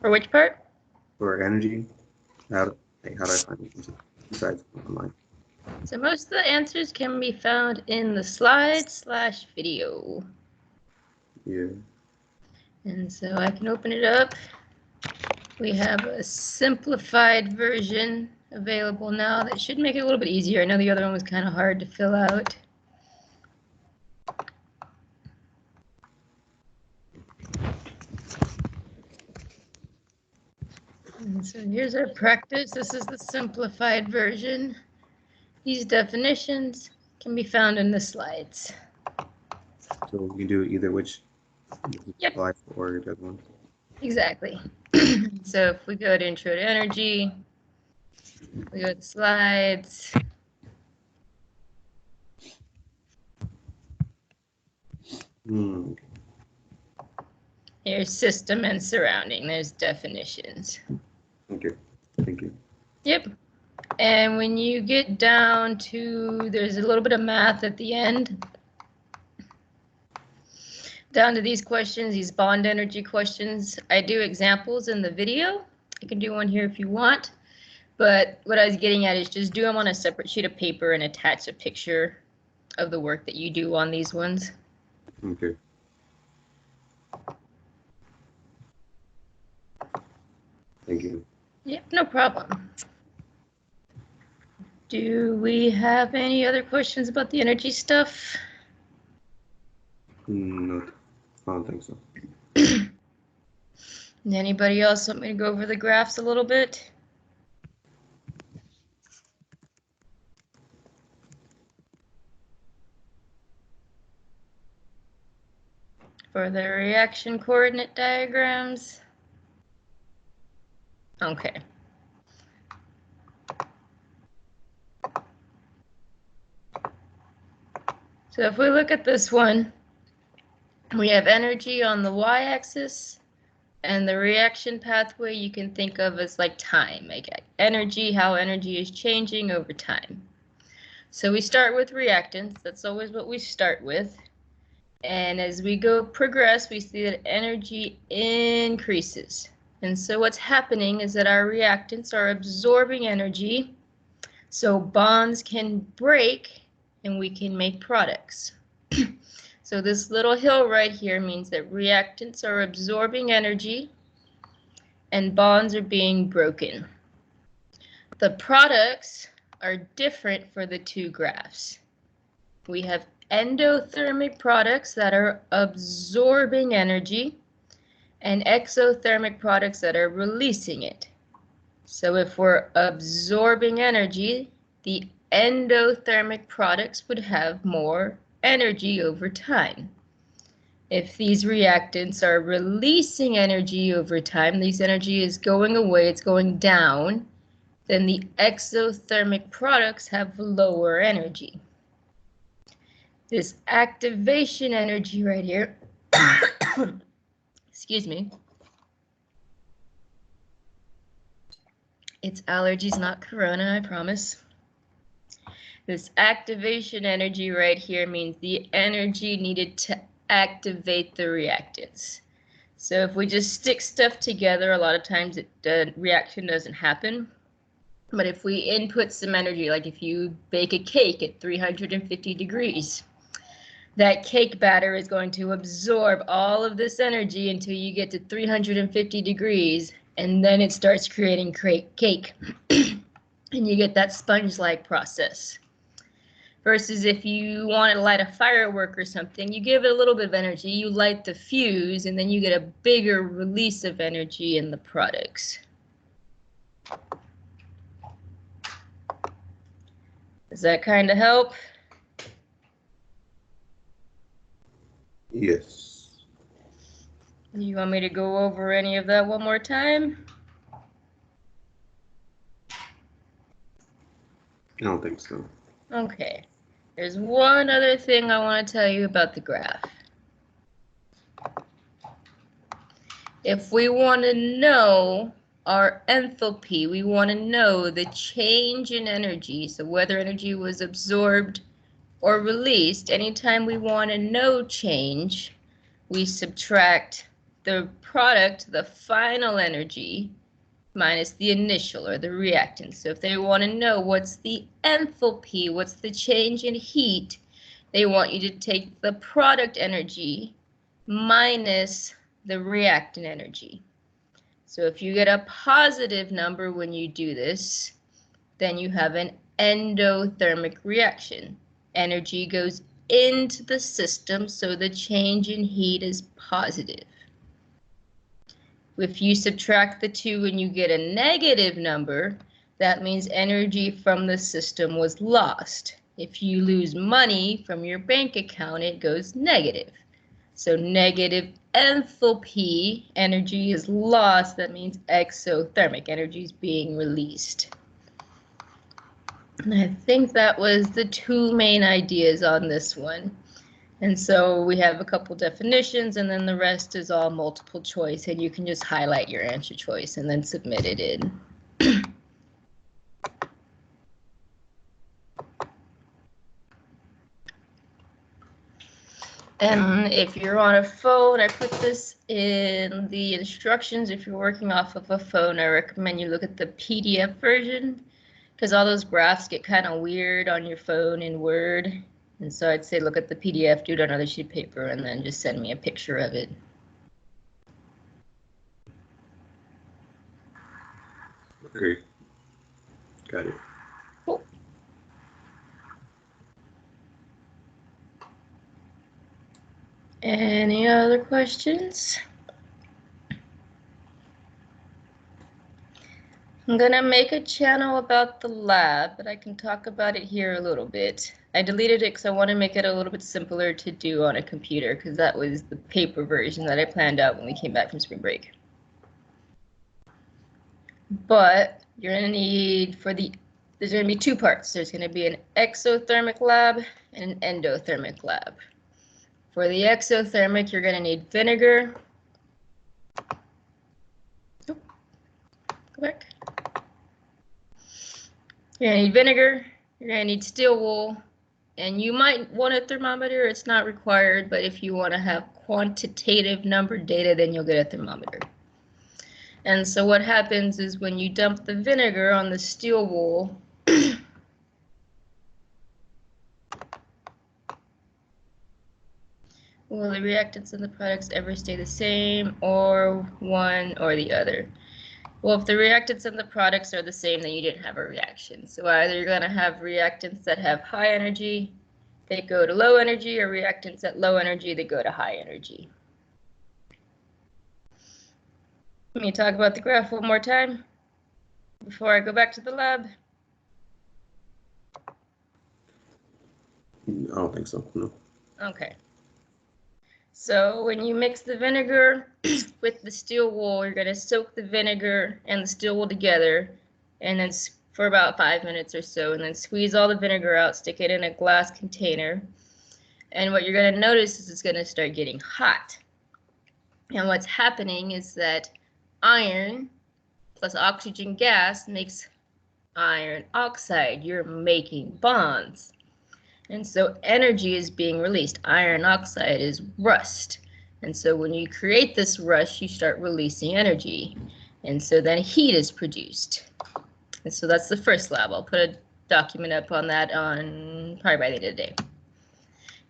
For which part? For energy, how do I find it besides online? So most of the answers can be found in the slide/video. Yeah. And so I can open it up. We have a simplified version available now that should make it a little bit easier. I know the other one was kind of hard to fill out. And so here's our practice. This is the simplified version. These definitions can be found in the slides. So we can do either which. Yep. Life or the other one. Exactly. So if we go to Intro to Energy, we go to slides. Here's system and surrounding. There's definitions. Okay, thank you. Yep. And when you get down to, there's a little bit of math at the end. Down to these questions, these bond energy questions. I do examples in the video. I can do one here if you want. But what I was getting at is just do them on a separate sheet of paper and attach a picture of the work that you do on these ones. Okay. Thank you. Yep, no problem. Do we have any other questions about the energy stuff? No, I don't think so. Anybody else want me to go over the graphs a little bit? For the reaction coordinate diagrams? Okay. So if we look at this one, we have energy on the y-axis, and the reaction pathway you can think of as like time, like energy, how energy is changing over time. So we start with reactants. That's always what we start with. And as we progress, we see that energy increases. And so what's happening is that our reactants are absorbing energy, so bonds can break and we can make products. So this little hill right here means that reactants are absorbing energy and bonds are being broken. The products are different for the two graphs. We have endothermic products that are absorbing energy and exothermic products that are releasing it. So if we're absorbing energy, the endothermic products would have more energy over time. If these reactants are releasing energy over time, this energy is going away, it's going down, then the exothermic products have lower energy. This activation energy right here, excuse me, it's allergies, not corona, I promise. This activation energy right here means the energy needed to activate the reactants. So if we just stick stuff together, a lot of times the reaction doesn't happen. But if we input some energy, like if you bake a cake at 350 degrees, that cake batter is going to absorb all of this energy until you get to 350 degrees, and then it starts creating cake, and you get that sponge-like process. Versus if you want to light a firework or something, you give it a little bit of energy, you light the fuse, and then you get a bigger release of energy in the products. Does that kind of help? Yes. You want me to go over any of that one more time? I don't think so. Okay. There's one other thing I want to tell you about the graph. If we want to know our enthalpy, we want to know the change in energy, so whether energy was absorbed or released. Anytime we want to know change, we subtract the product, the final energy, minus the initial or the reactant. So if they want to know what's the enthalpy, what's the change in heat, they want you to take the product energy minus the reactant energy. So if you get a positive number when you do this, then you have an endothermic reaction. Energy goes into the system, so the change in heat is positive. If you subtract the two and you get a negative number, that means energy from the system was lost. If you lose money from your bank account, it goes negative. So negative enthalpy, energy is lost. That means exothermic, energy is being released. And I think that was the two main ideas on this one. And so we have a couple definitions, and then the rest is all multiple choice, and you can just highlight your answer choice and then submit it in. And if you're on a phone, I put this in the instructions. If you're working off of a phone, I recommend you look at the PDF version, because all those graphs get kind of weird on your phone in Word. And so I'd say look at the PDF, do it on another sheet of paper, and then just send me a picture of it. Okay. Got it. Cool. Any other questions? I'm gonna make a channel about the lab, but I can talk about it here a little bit. I deleted it because I want to make it a little bit simpler to do on a computer, because that was the paper version that I planned out when we came back from spring break. But you're gonna need there's gonna be two parts. There's gonna be an exothermic lab and an endothermic lab. For the exothermic, you're gonna need vinegar. Oh, go back. You're gonna need vinegar, you're gonna need steel wool, and you might want a thermometer. It's not required, but if you want to have quantitative number data, then you'll get a thermometer. And so what happens is when you dump the vinegar on the steel wool, will the reactants and the products ever stay the same, or one or the other? Well, if the reactants and the products are the same, then you didn't have a reaction. So either you're going to have reactants that have high energy, they go to low energy, or reactants at low energy, they go to high energy. Let me talk about the graph one more time before I go back to the lab. I don't think so, no. Okay. So when you mix the vinegar with the steel wool, you're going to soak the vinegar and the steel wool together, and then for about 5 minutes or so, and then squeeze all the vinegar out, stick it in a glass container. And what you're going to notice is it's going to start getting hot. And what's happening is that iron plus oxygen gas makes iron oxide. You're making bonds. And so energy is being released. Iron oxide is rust. And so when you create this rust, you start releasing energy. And so then heat is produced. And so that's the first lab. I'll put a document up on that on probably by the end of the day.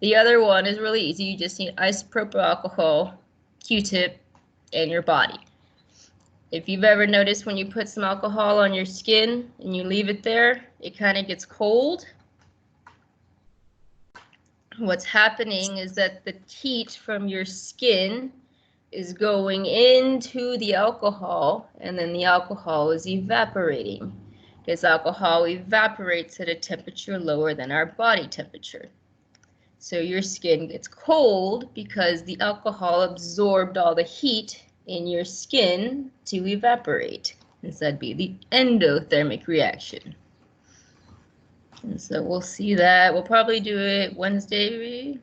The other one is really easy. You just need isopropyl alcohol, Q-tip, and your body. If you've ever noticed when you put some alcohol on your skin and you leave it there, it kind of gets cold. What's happening is that the heat from your skin is going into the alcohol, and then the alcohol is evaporating. This alcohol evaporates at a temperature lower than our body temperature. So your skin gets cold because the alcohol absorbed all the heat in your skin to evaporate. And so that'd be the endothermic reaction. And so we'll see that. We'll probably do it Wednesday.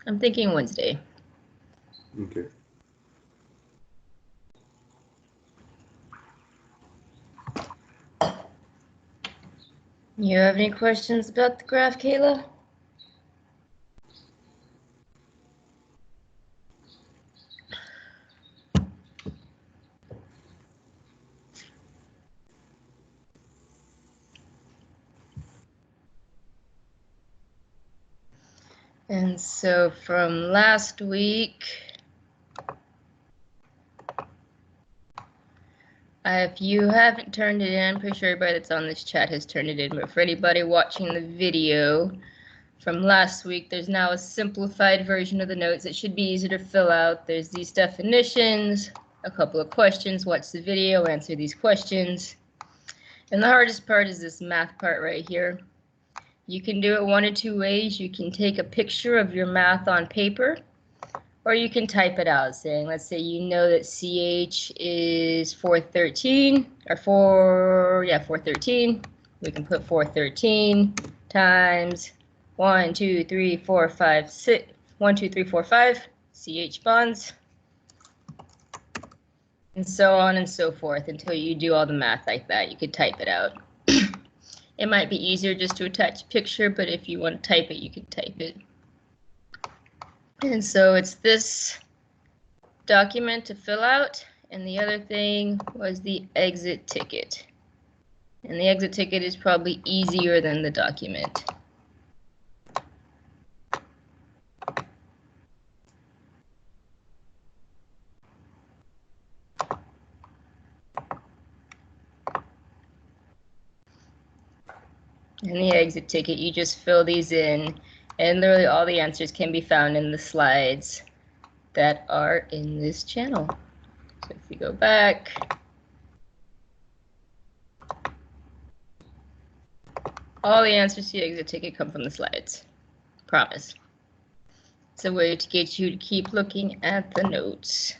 I'm thinking Wednesday. Okay. You have any questions about the graph, Kayla? And so from last week, if you haven't turned it in, I'm pretty sure everybody that's on this chat has turned it in, but for anybody watching the video from last week, there's now a simplified version of the notes. It should be easier to fill out. There's these definitions, a couple of questions, watch the video, answer these questions. And the hardest part is this math part right here. You can do it one of two ways. You can take a picture of your math on paper, or you can type it out saying, let's say you know that CH is 413, or 413. We can put 413 times 1, 2, 3, 4, 5, 6, 1, 2, 3, 4, 5, CH bonds, and so on and so forth until you do all the math like that. You could type it out. It might be easier just to attach a picture, but if you want to type it, you can type it. And so it's this document to fill out, and the other thing was the exit ticket. And the exit ticket is probably easier than the document. And the exit ticket, you just fill these in, and literally all the answers can be found in the slides that are in this channel. So if we go back, all the answers to the exit ticket come from the slides. Promise. It's a way to get you to keep looking at the notes.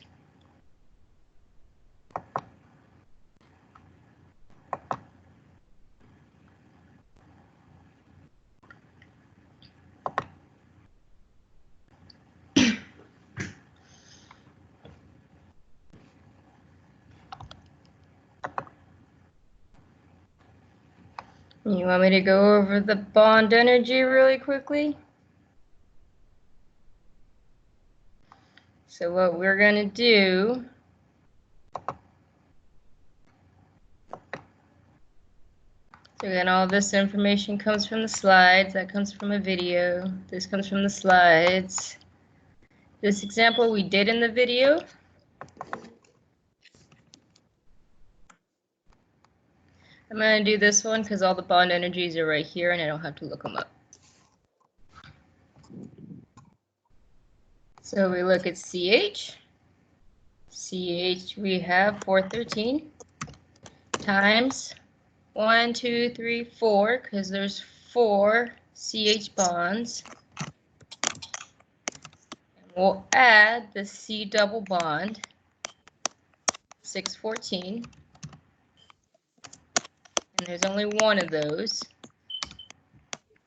You want me to go over the bond energy really quickly? So what we're going to do, so again, all this information comes from the slides. That comes from a video. This comes from the slides. This example we did in the video. I'm going to do this one because all the bond energies are right here and I don't have to look them up. So we look at CH. CH, we have 413 times 1, 2, 3, 4, because there's 4 CH bonds. And we'll add the C double bond, 614. And there's only one of those.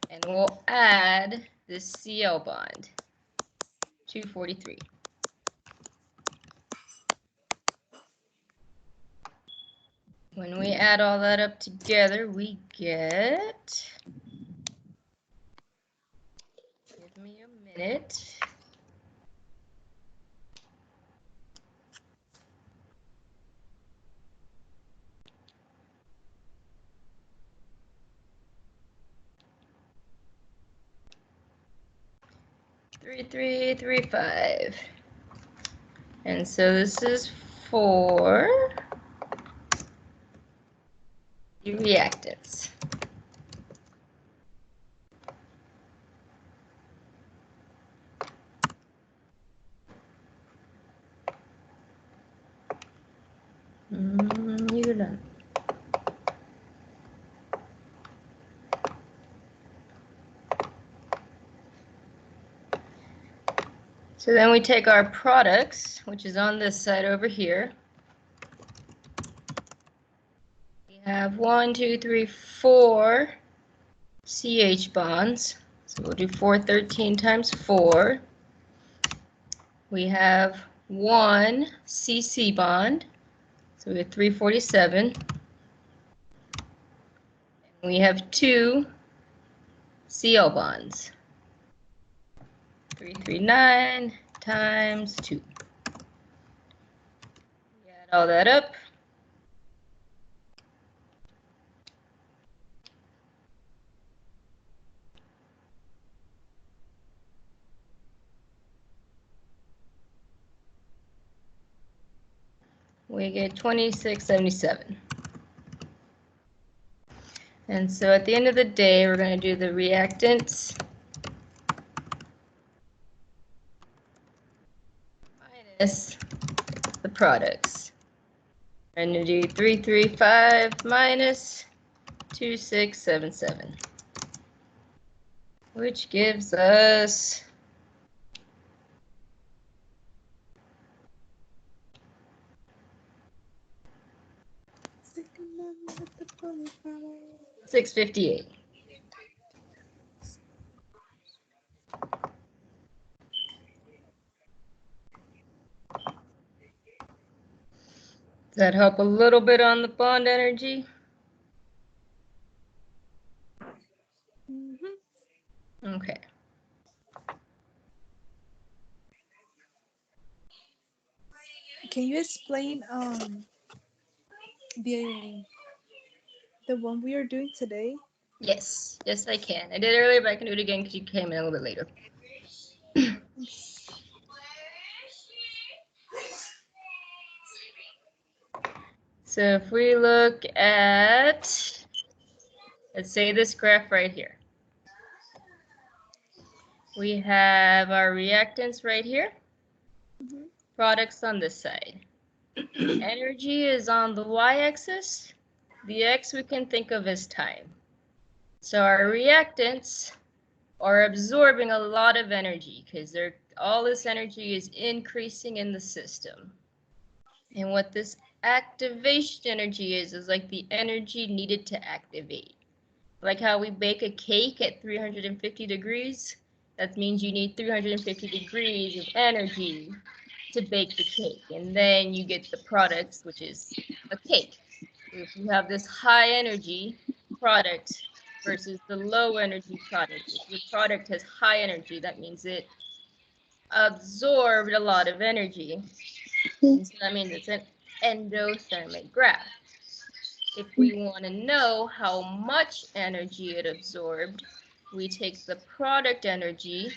And we'll add the Cl bond, 243. When we add all that up together, we get, give me a minute. Three, 3, 3, 5. And so this is for the reactants. You're done. So then we take our products, which is on this side over here. We have 1, 2, 3, 4 CH bonds. So we'll do 413 times 4. We have 1 CC bond. So we have 347. And we have 2 Cl bonds. 339 times 2. We add all that up. we get 2677. And so at the end of the day, we're going to do the reactants minus the products. We're going to do 335 minus 2677, which gives us 658. Does that help a little bit on the bond energy? Okay. Can you explain the one we are doing today? Yes, yes I can. I did it earlier, but I can do it again because you came in a little bit later. So if we look at, let's say this graph right here. We have our reactants right here, products on this side. Energy is on the y-axis. The x we can think of as time. So our reactants are absorbing a lot of energy because all this energy is increasing in the system. And what this activation energy is like the energy needed to activate. Like how we bake a cake at 350 degrees, that means you need 350 degrees of energy to bake the cake. And then you get the product, which is a cake. If you have this high energy product versus the low energy product, if your product has high energy, that means it absorbed a lot of energy. And so that means it's an endothermic graph. If we want to know how much energy it absorbed, we take the product energy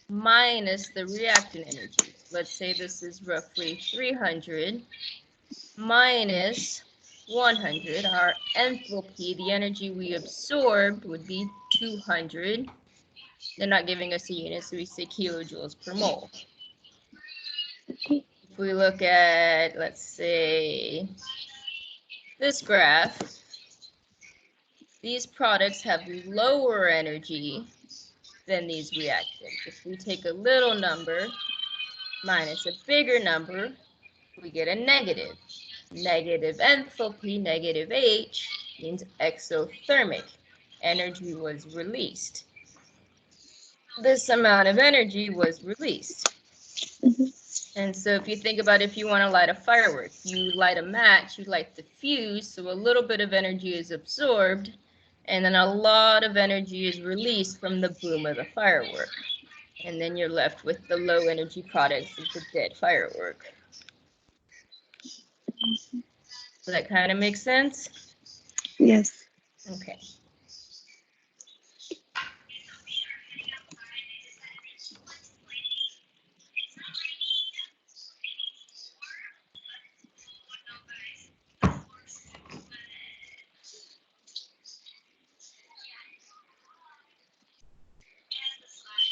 minus the reactant energy. Let's say this is roughly 300 minus 100. Our enthalpy, the energy we absorbed, would be 200. They're not giving us a unit, so we say kilojoules per mole. If we look at, let's say, this graph, these products have lower energy than these reactants. If we take a little number minus a bigger number, we get a negative. Negative enthalpy, negative H, means exothermic. Energy was released. This amount of energy was released. And so if you think about if you want to light a firework, you light a match, you light the fuse, so a little bit of energy is absorbed, and then a lot of energy is released from the boom of the firework. And then you're left with the low energy products of the dead firework. Does that kind of make sense? Yes. Okay.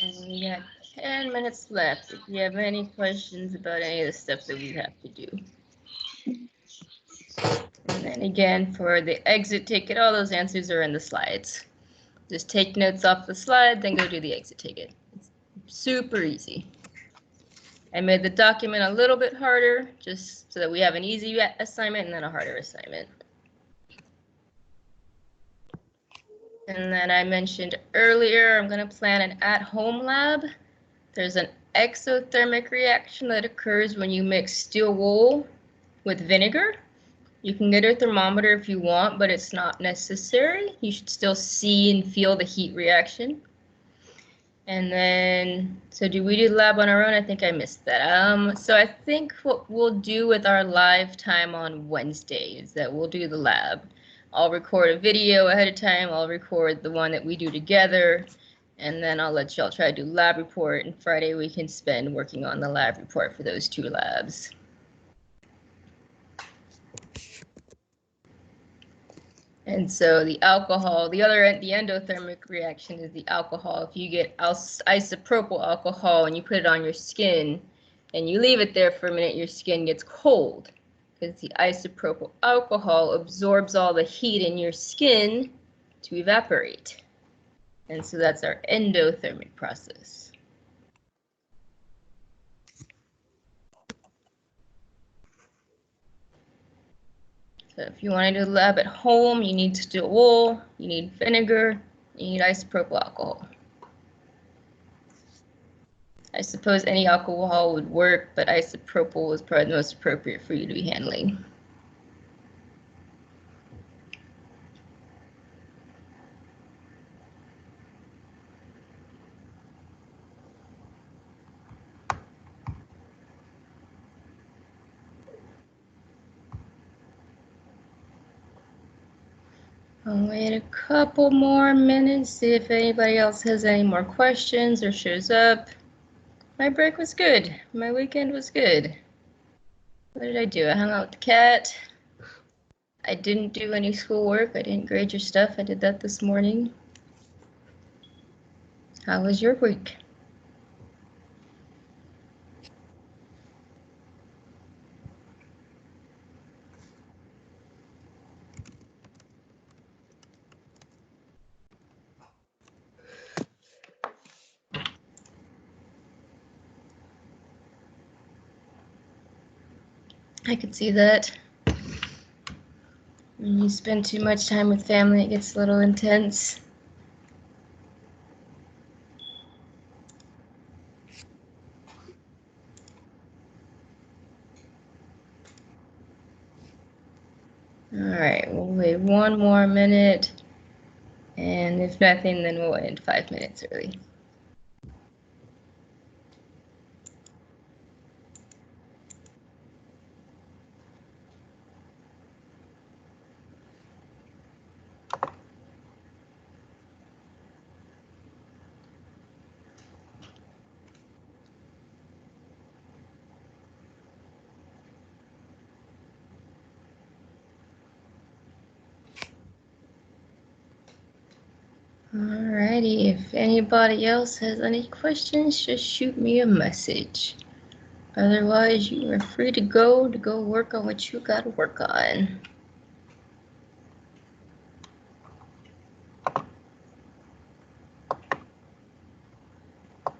And we got 10 minutes left. If you have any questions about any of the stuff that we have to do. And then again, for the exit ticket, all those answers are in the slides. Just take notes off the slide, then go do the exit ticket. It's super easy. I made the document a little bit harder, just so that we have an easy assignment and then a harder assignment. And then I mentioned earlier, I'm going to plan an at-home lab. There's an exothermic reaction that occurs when you mix steel wool with vinegar. You can get a thermometer if you want, but it's not necessary. You should still see and feel the heat reaction. And then, so do we do the lab on our own? I think I missed that. So I think what we'll do with our live time on Wednesday is that we'll do the lab. I'll record a video ahead of time. I'll record the one that we do together. And then I'll let y'all try to do lab report. And Friday we can spend working on the lab report for those two labs. And so the alcohol, the endothermic reaction is the alcohol. If you get isopropyl alcohol and you put it on your skin and you leave it there for a minute, your skin gets cold because the isopropyl alcohol absorbs all the heat in your skin to evaporate. And so that's our endothermic process. So if you want to do the lab at home, you need stool, you need vinegar, you need isopropyl alcohol. I suppose any alcohol would work, but isopropyl is probably the most appropriate for you to be handling. I'll wait a couple more minutes, see if anybody else has any more questions or shows up. My break was good. My weekend was good. What did I do? I hung out with the cat. I didn't do any schoolwork. I didn't grade your stuff. I did that this morning. How was your week? I could see that. When you spend too much time with family, it gets a little intense. All right, we'll wait one more minute. And if nothing, then we'll end 5 minutes early. Alrighty, if anybody else has any questions, just shoot me a message. Otherwise, you are free to go work on what you gotta work on.